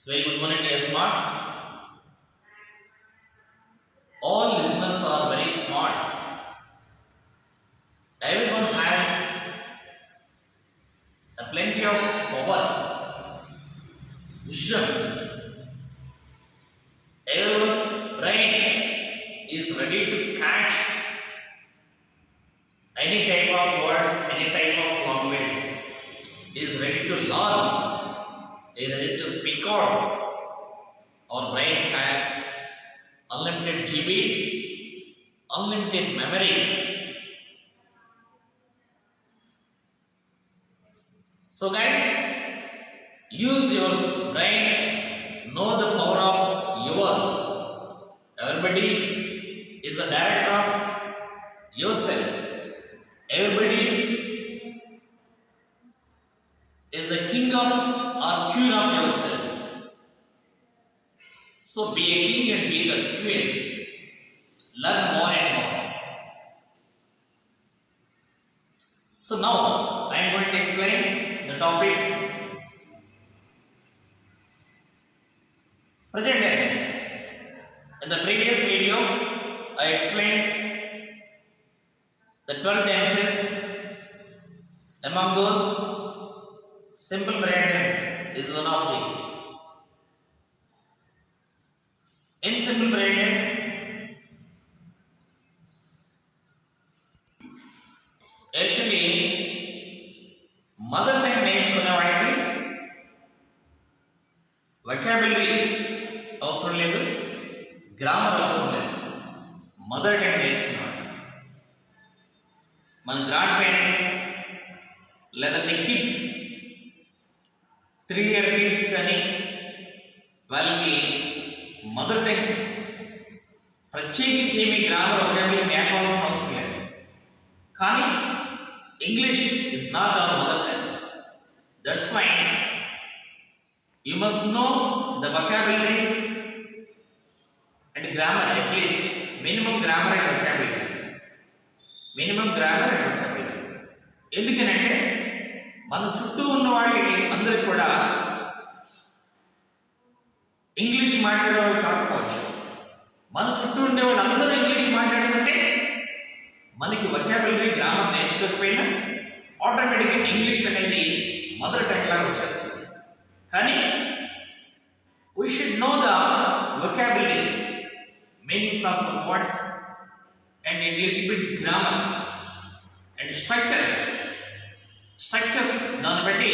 Very good morning, dear smarts. All listeners are very smart. Everyone has a plenty of power, wisdom. Everyone's brain is ready to catch any type of words, any type of language. Is ready to learn, is ready to speak out. Our brain has unlimited GB, unlimited memory. So, guys, use your brain, know the power of yours. Everybody is a director of yourself. Everybody is the king of or queen of yourself. So be a king and be the queen. Learn more and more. So now I am going to explain the topic present tense. In the previous video, I explained the 12 tenses. Among those, simple present tense is one of the. In simple present tense, actually, mother tongue నేర్చుకునే వాడికి vocabulary అవసరం లేదు, grammar అవసరం లేదు. Mother tongue నేర్చుకున్నాడు మన grand parents లేదంటే kids 3-year kids కానీ వాళ్ళకి మదర్ టంగ్ ప్రత్యేకించి ఏమి గ్రామర్ vocabulary నేర్పాల్సిన అవసరం లేదు. కానీ English is not our mother tongue. That's why you must know the vocabulary and grammar, at least minimum grammar and vocabulary. ఎందుకనంటే మన చుట్టూ ఉన్న వాళ్ళకి అందరికి కూడా ఇంగ్లీష్ మాట్లాడే వాళ్ళు కాకపోవచ్చు. మన చుట్టూ ఉండే వాళ్ళు అందరూ ఇంగ్లీష్ మాట్లాడుతుంటే మనకి vocabulary గ్రామర్ నేర్చుకోకపోయినా ఆటోమేటిక్గా ఇంగ్లీష్ అనేది మదర్ టంగ్ లాగా వచ్చేస్తుంది. కానీ we should know the vocabulary, meanings of some words and a little bit grammar and structures దాన్ని బట్టి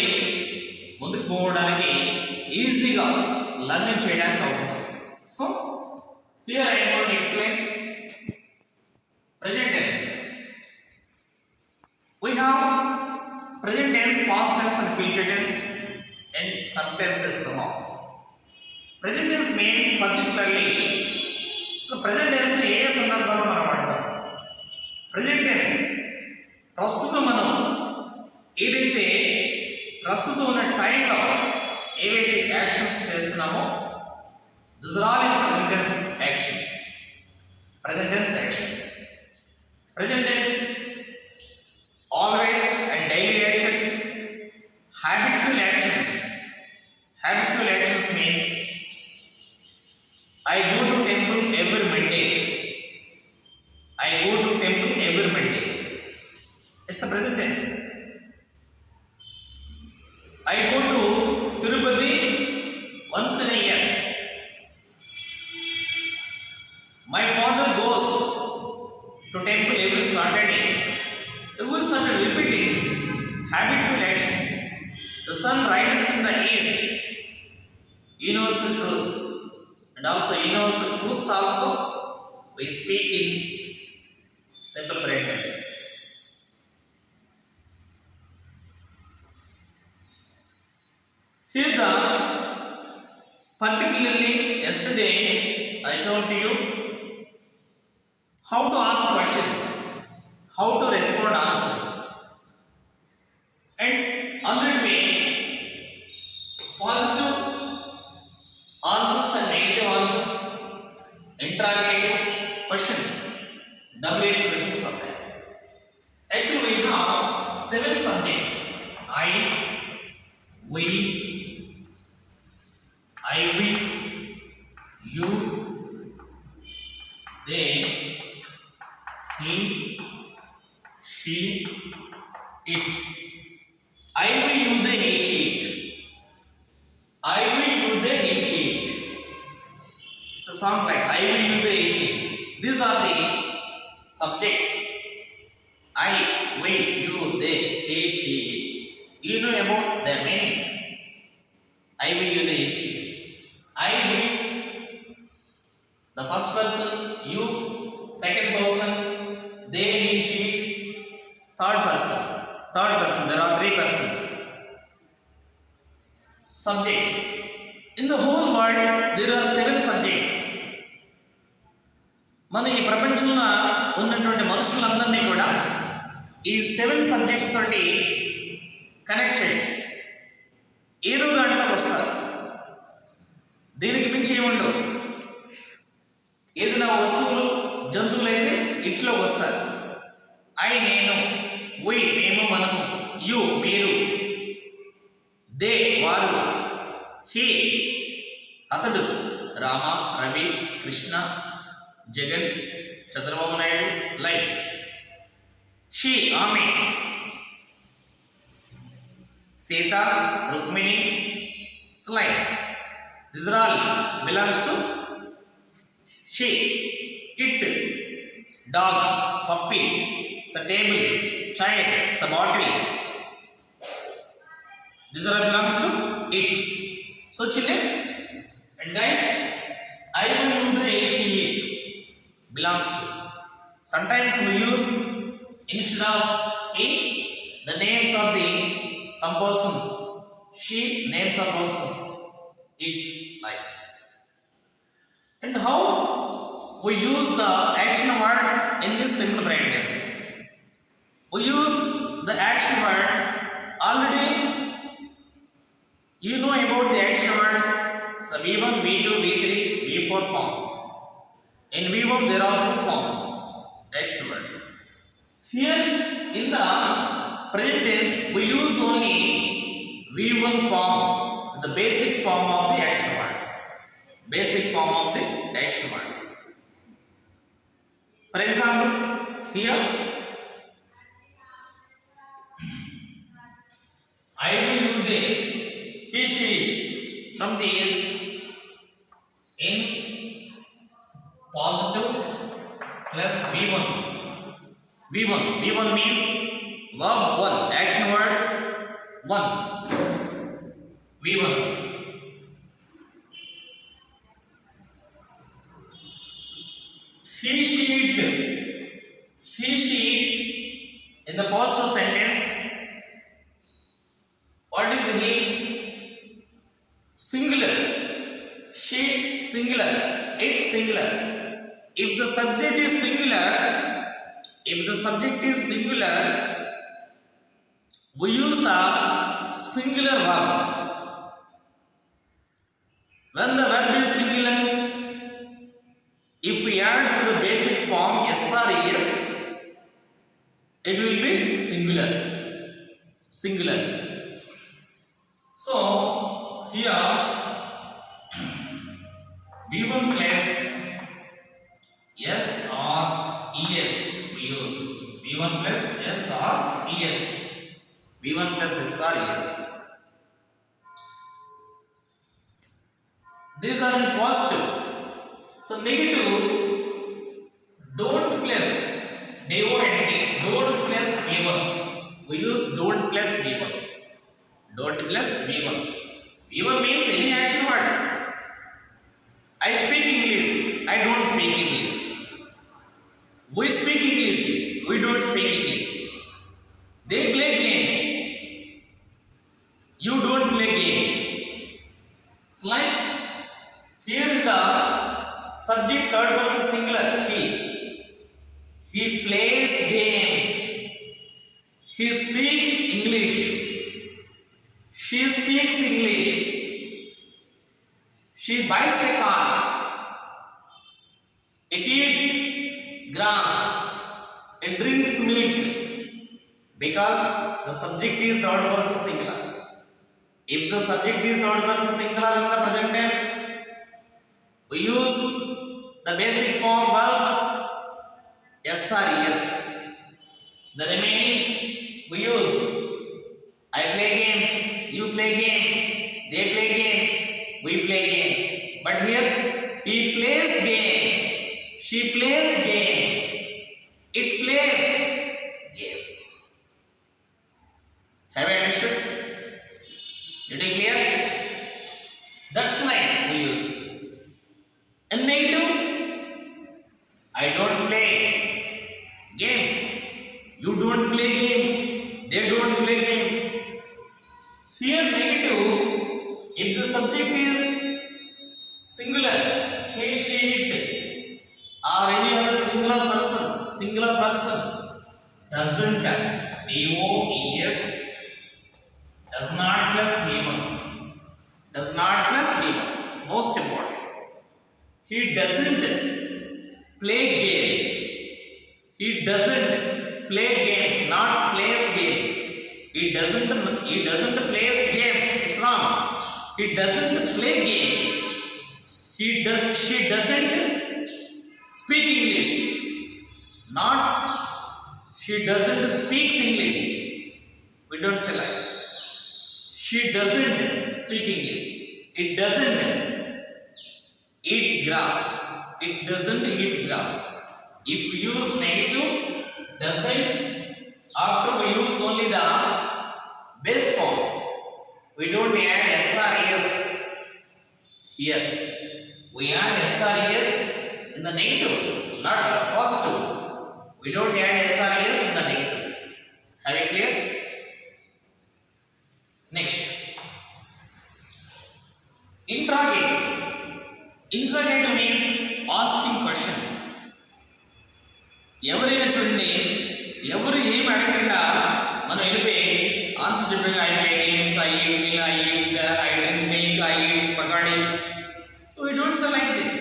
ముందుకు పోవడానికి ఈజీగా లర్నింగ్ చేయడానికి అవకాశం. So here I am going to explain present tense. We have present tense, past tense and future tense and some tenses somehow. Present tense means particularly, so present tense ని ఏ సందర్భంలో మనం వాడతాం? present tense ప్రస్తుతం మనం ఏదైతే ప్రస్తుతం ఉన్న టైంలో ఏవైతే యాక్షన్స్ చేస్తున్నామో these are all in present tense actions. Present tense always and daily actions. Habitual actions means I go to temple every Monday. It's a present tense. I go to Tirupati once in a year. My father goes to temple every Saturday. Repeating. Habitual action. The sun rises in the east. Universal truth. And also universal truths also we speak in simple present tense. Here the particularly yesterday I told to you how to ask questions, how to respond answers, and other way positive answers and negative answers, interrogative questions, WH questions are there. Actually we have 7 subjects: I, we, I it. I will use the a sheet. I will use the a sheet. It's a song like I will use the a sheet. These are the subjects. I will use the a sheet. You know about the meanings. I will use the a sheet. I will. The first person, you. Second person, they, he, she. Third person. There are three persons. Subjects. In the whole world, there are 7 subjects. మన ఈ ప్రపంచంలో ఉన్నటువంటి మనుషులందరినీ కూడా ఈ 7 subjects తోటి connect చేయొచ్చు. ఏదో దాంట్లోకి వస్తారు. దీనికి మించి ఏముండవు. ఏదైనా వస్తువులు, జంతువులైతే ఇట్లోకి వస్తారు. ఐ నేను, వి మేము మనము, యు మీరు, దే వారు, హి అతడు, రామ రవి కృష్ణ జగన్ చంద్రబాబు నాయుడు లైక్, షీ ఆమె, Sita Rukmini like. This are all belongs to she. It dog puppy, a table, chair, a bottle. These are belongs to it. So children and guys, I will use the a sheet belongs to. Sometimes we use instead of a the names of the some persons. She names of persons. It like. And how we use the action word in this simple brain tense. We use the action word already. You know about the action words. So V1, V2, V3, V4 forms. In V1 there are 2 forms. Action word. Here in the present tense we use only V1 form, the basic form of the action word. Basic form of the action word. For example, here I will use the he she from these in positive plus V1. V1 means verb 1, action word 1. V1. He she in the positive sentence. What is he? Singular. She singular. It singular. If the subject is singular, we use the singular verb. When the verb is singular, if we add to the basic form s or es, it will be singular. So here V1 plus S or ES we use. V1 plus S or ES. V1 plus S or ES. These are in positive. So negative, don't plus D-O-N-T, don't plus V1. We use don't plus V1. Don't plus V1. V1 means any action word. I speak English. I don't speak English. We speak English. We don't speak English. They play games. You don't play games. It's like here in the subject third person singular he plays games. He speaks English. She speaks English. She buys a car. It eats grass. It drinks milk. Because the subject is third person singular. If the subject is third person singular in the present tense, we use the basic form verb S or ES. The remaining Have you understood? Did you clear? That's like we use. In negative, I don't play games. You don't play games. They don't play games. Here negative, if the subject is singular, he, she, it, or any other singular person doesn't DOES does not plus V1. Does not plus V1. It's most important. He doesn't play games. He doesn't play games, not plays games. He doesn't play games. It's wrong. He doesn't play games. She doesn't speak English. Not she doesn't speak English. We don't say like. She doesn't speak English. It doesn't eat grass. It doesn't eat grass. If we use negative, doesn't, after we use only the base form, we don't add S or ES here. We add S or ES in the negative, not the positive. We don't add S or ES in the negative. Have you clear? Next, interrogative. Interrogative means asking questions. ఎవరైనా చూడండి, ఎవరు ఏం అడగకుండా మనం వెళ్ళిపోయి answer చెప్పి I play games, I eat meal, I drink milk, I eat pakodi. So we don't select it.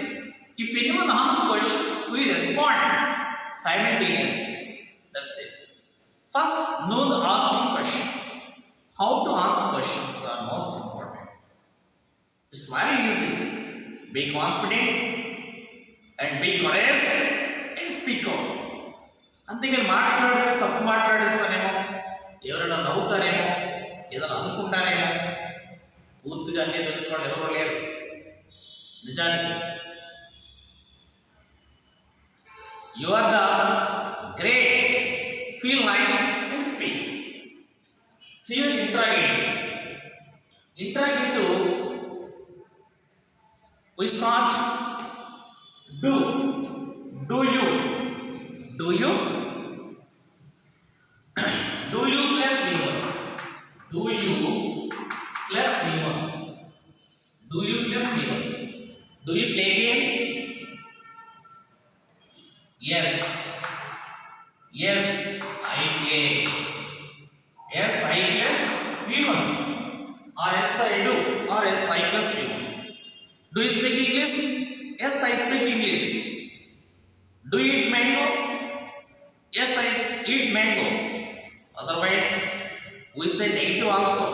If anyone asks questions, we respond simultaneously. That's it. First, know the asking question. How to ask questions are most important. It's very easy. Be confident and be courageous and speak out. అంతేగాని మాట్లాడితే తప్పు మాట్లాడేస్తానేమో, ఎవరైనా నవ్వుతారేమో, ఏదైనా అనుకుంటారేమో, పూర్తిగా అన్నీ తెలిసిన వాళ్ళు ఎవరు లేరు. నిజానికి you are the great, feel like and speak. Here interrogative, we start do you plus V1, do you plus V1, do you plus V1. Do you play games? Yes, I play. Yes, I plus V1, or yes, I do, or yes, I plus V1. Do you speak English? Yes, I speak English. Do you eat mango? Yes, I eat mango. Otherwise, we say negative also.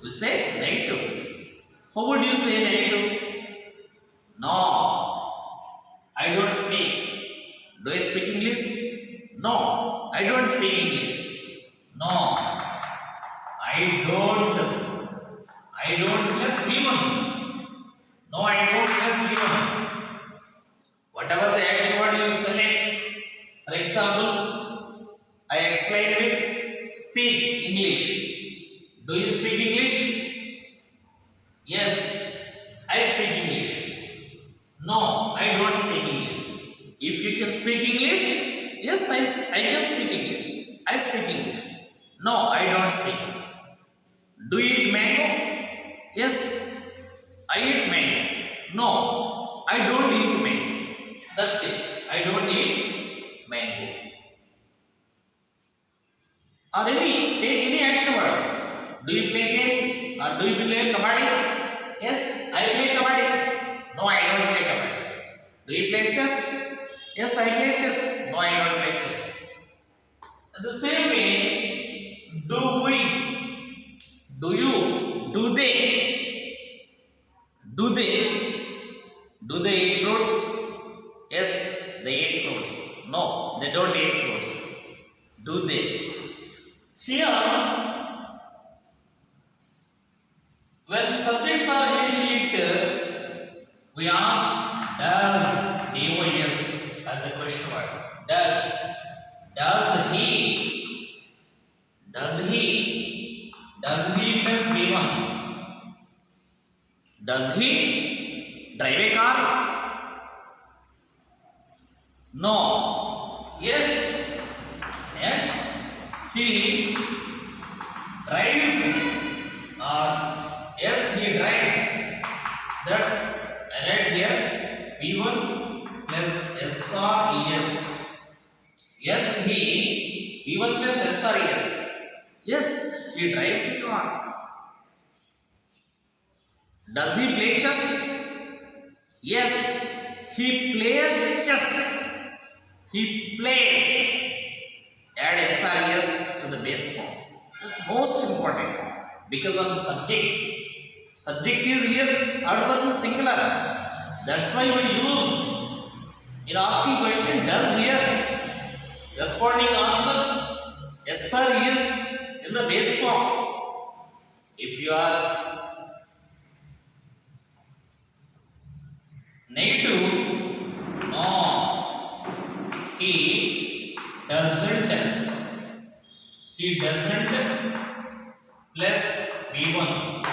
We say negative. How would you say negative? No, I don't speak. Do you speak English? No, I don't speak English. No, I don't plus V1. No, I don't plus V1. Whatever the action word you select. For example, I explain with speak English. Do you speak English? Yes, I speak English. No, I don't speak English. If you can speak English, yes, I can speak English. I speak English. No, I don't speak English. Do you eat mango? Yes, I eat mango. No, I don't eat mango. That's it. I don't eat mango. Or take any action word. Do you play games or do you play kabaddi? Yes, I play kabaddi. No, I don't play kabaddi. Do you play chess? Yes, I play chess. No, I don't play chess. The same way, do we, do you, do they eat fruits? Yes, they eat fruits. No, they don't eat fruits. Do they? Here, when subjects are initiated, we ask does, DOS as a question word. Does he Does he plus V1? Does he drive a car? No. Yes. Yes. He drives. Or yes, he drives. That's right here. V1 plus SRES. Yes, he. V1 plus SRES. Yes, he drives a car. Does he play chess? Yes, he plays chess. He plays. Add SRES to the base form. That's most important because of the subject. Subject is here third person singular. That's why we use in asking question does here. Responding answer SRES in the base form. If you are negative, no, he doesn't plus V1.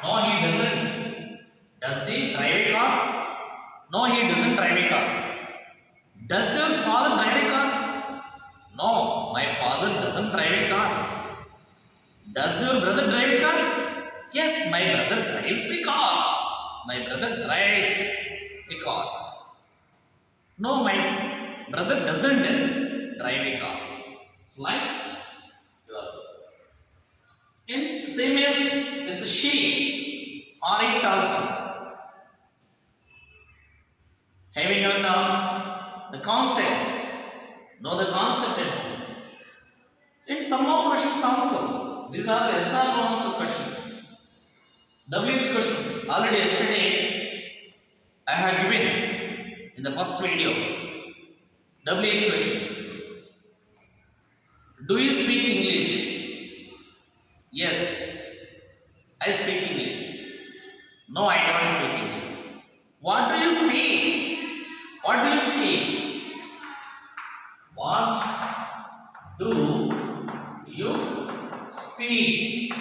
No, he doesn't. Does he drive a car? No, he doesn't drive a car. Does your father drive a car? No, my father doesn't drive a car. Does your brother drive a car? Yes, my brother drives a car. My brother drives a car. No, my brother doesn't drive a car. It's like and same as with the she or it also. Having known the concept, know the concept and some more questions also. These are the SR answer questions. WH questions. Already yesterday I have given in the first video. WH questions. Do you speak English? Yes, I speak English. No, I don't speak English. What do you speak? What do you speak? What do you speak?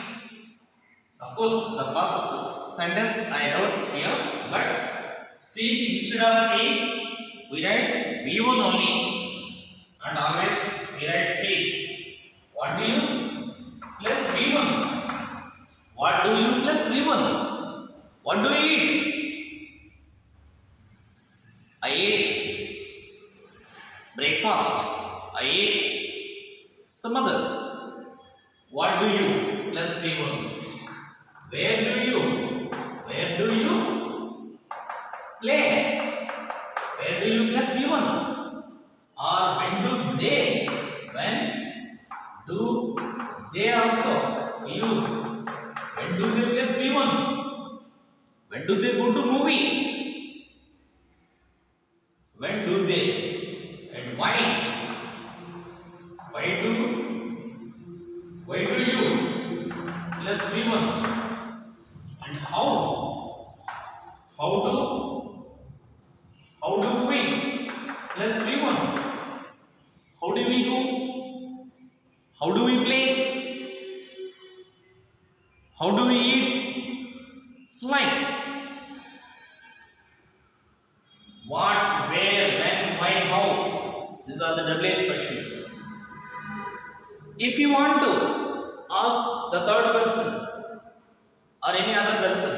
Of course, the first sentence I wrote here, but speak instead of speak, we write V1 only, and always we write speak. What do you plus V1? What do you plus V1? What do you eat? I ate breakfast. I ate some other. What do you plus V1? Where do you play? Where do you plus V1? Or when do they also use? When do they plus V1? When do they go to movie? When do they? And why? Why do you plus V1? And how? How do we plus V1? How do we go? How do we play? How do we eat? It's like what, where, when, why, how. These are the WH questions. If you want to ask the third person or any other person,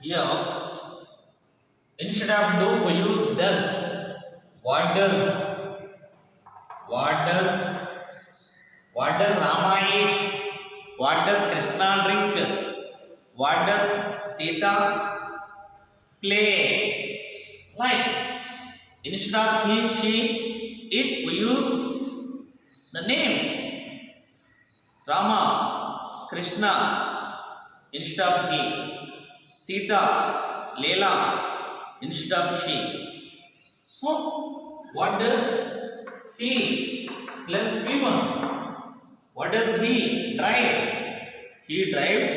here instead of do we use does. What does Rama eat? What does Krishna drink? What does Sita play? Like instead of he, she, it, we use the names. Rama, Krishna, instead of he. Sita, Leela, instead of she. So, what does he plus V1? What does he drive? He drives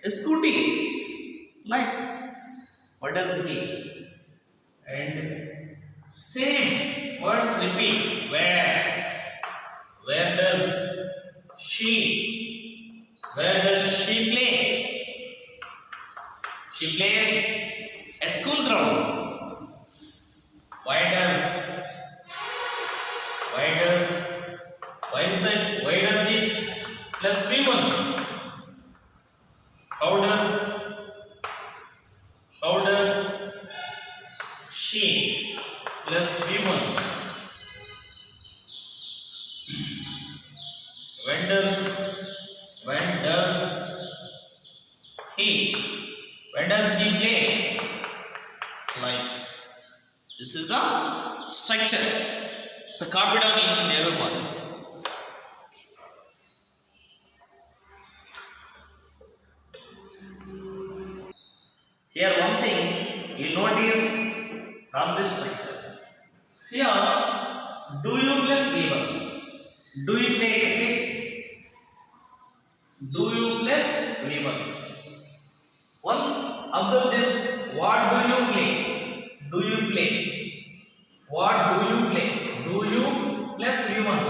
a scooty. Like, what does he? And same words repeat. Where does she Where does she play? She plays at school ground. Why does? Why does? Why is that? Why does it plus V1? How does? How does she plus V1? When does? When does he? When does he play? It's like this is the structure. So copy down each and every one. Here one thing you notice from this structure. Here, do you plus V1? Do you play cricket? Do you plus V1? Once observe this. What do you play? Do you play? What do you play? Do you plus V1?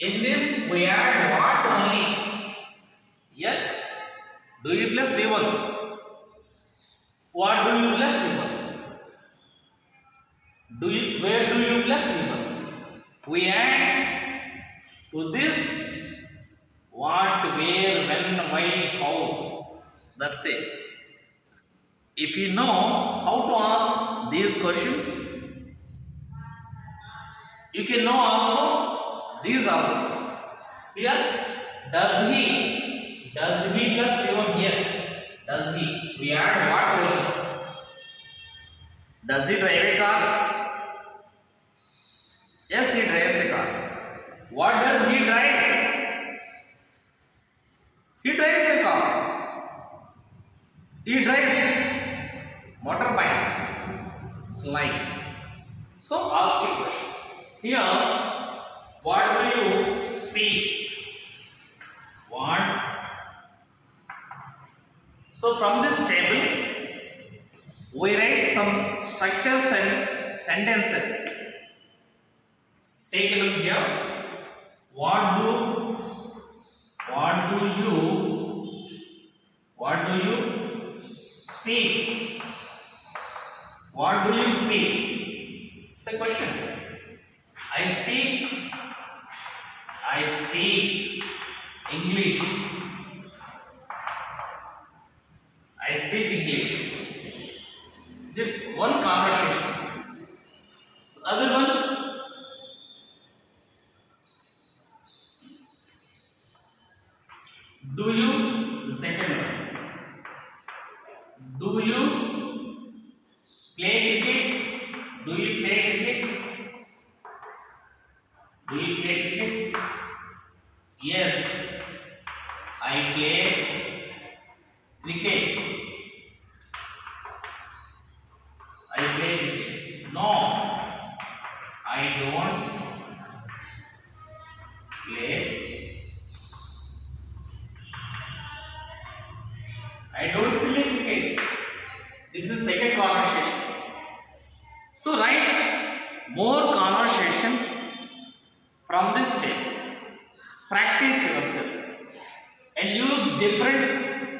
In this we add what only? Here, do you plus V1? What do you plus V1? Do you, where do you plus V1? We add to this what, where, when, why, how. That's it. If you know how to ask these questions, you can know also these also. Here, does he plus V1 here? Does he? We add what only? Does he drive a car? Yes, he drives a car. What does he drive? He drives a car. He drives motorbike. Slide. So asking questions. Here, what do you speak? What? So from this table, we write some structures and sentences. Take a look here. What do you speak? What do you speak? It's a question. I speak English. I speak English. This one conversation. So other one. Do you? The second one. Do you play cricket? Do you play cricket? Do you play cricket? Yes, I play cricket. I play cricket. No, I don't play. I don't play cricket. This is second conversation. So write more conversations from this table. Practice yourself and use different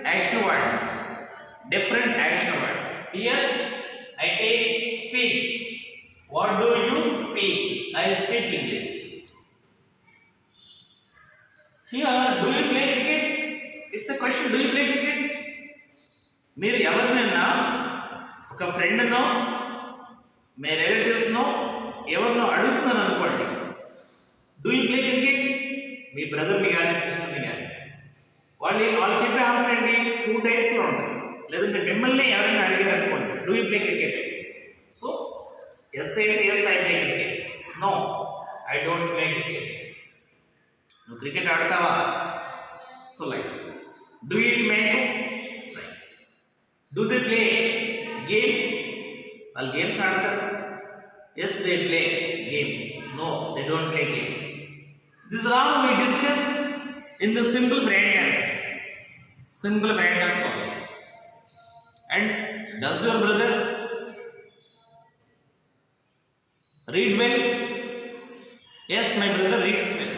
action words. Here I take speak. What do you speak? I speak English. Here, do you play cricket? It's a question. Do you play cricket? మీరు ఎవరినైనా ఒక ఫ్రెండ్నో మీ రిలేటివ్స్నో ఎవరినో అడుగుతున్నాను అనుకోండి. Do you play cricket? మీ బ్రదర్ని కానీ సిస్టర్ని కానీ వాళ్ళు చెప్పే ఆన్సర్ ఏంటి? 2 టైప్స్లో ఉంటుంది. లేదంటే మిమ్మల్ని ఎవరైనా అడిగారు అనుకోండి, do you play cricket? So yes అయితే yes, I play cricket. No, I don't play cricket. నువ్వు క్రికెట్ ఆడతావా? So like do it mango? Like do they play games? వాళ్ళు గేమ్స్ ఆడతారు. Yes, they play games. No, they don't play games. This is all we discuss in the simple brain tense. Only. And does your brother read well? Yes, my brother reads well.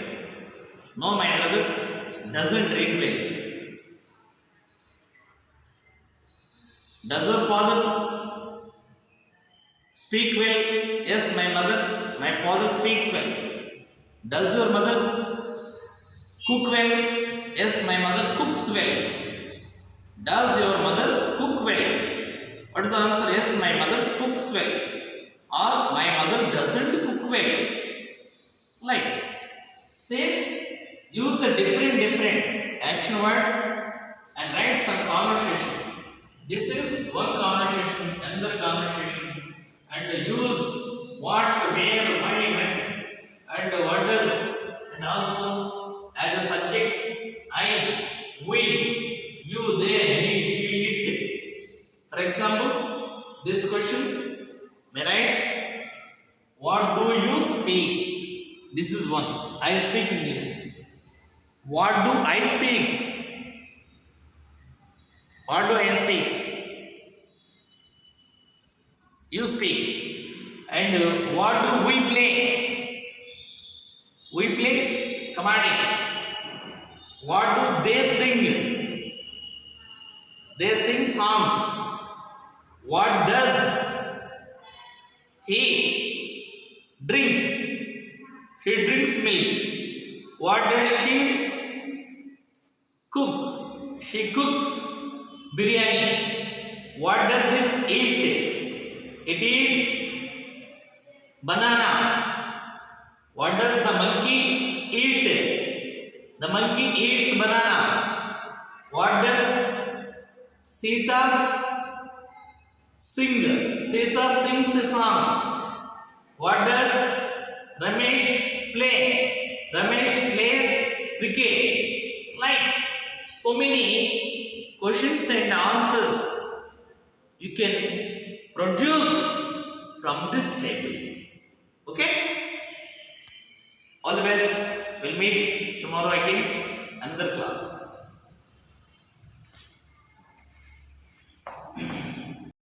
No, my brother doesn't read well? Does your father speak well? Yes, my father speaks well. Does your mother cook well? Yes, my mother cooks well. Does your mother cook well? What is the answer? Yes, my mother cooks well. Or my mother doesn't cook well. Like, say, use the different action words and write some conversations. This is one conversation, another conversation, and use what, where, why, when, and what does, and also as a subject, I, we, you, they, he, she, it. For example, this question, may write, what do you speak? This is one. I speak English. What do I speak? What do I speak? You speak. And what do we play? We play kabaddi. What do they sing? They sing songs. What does he drink? He drinks milk. What does she cook? She cooks biryani. What does it eat? It eats banana. What does the monkey eat? The monkey eats banana. What does Sita sing? Sita sings a song. What does Ramesh play? Ramesh plays cricket. Like so many questions and answers you can produce from this table. Okay? All the best. We'll meet tomorrow again, another class.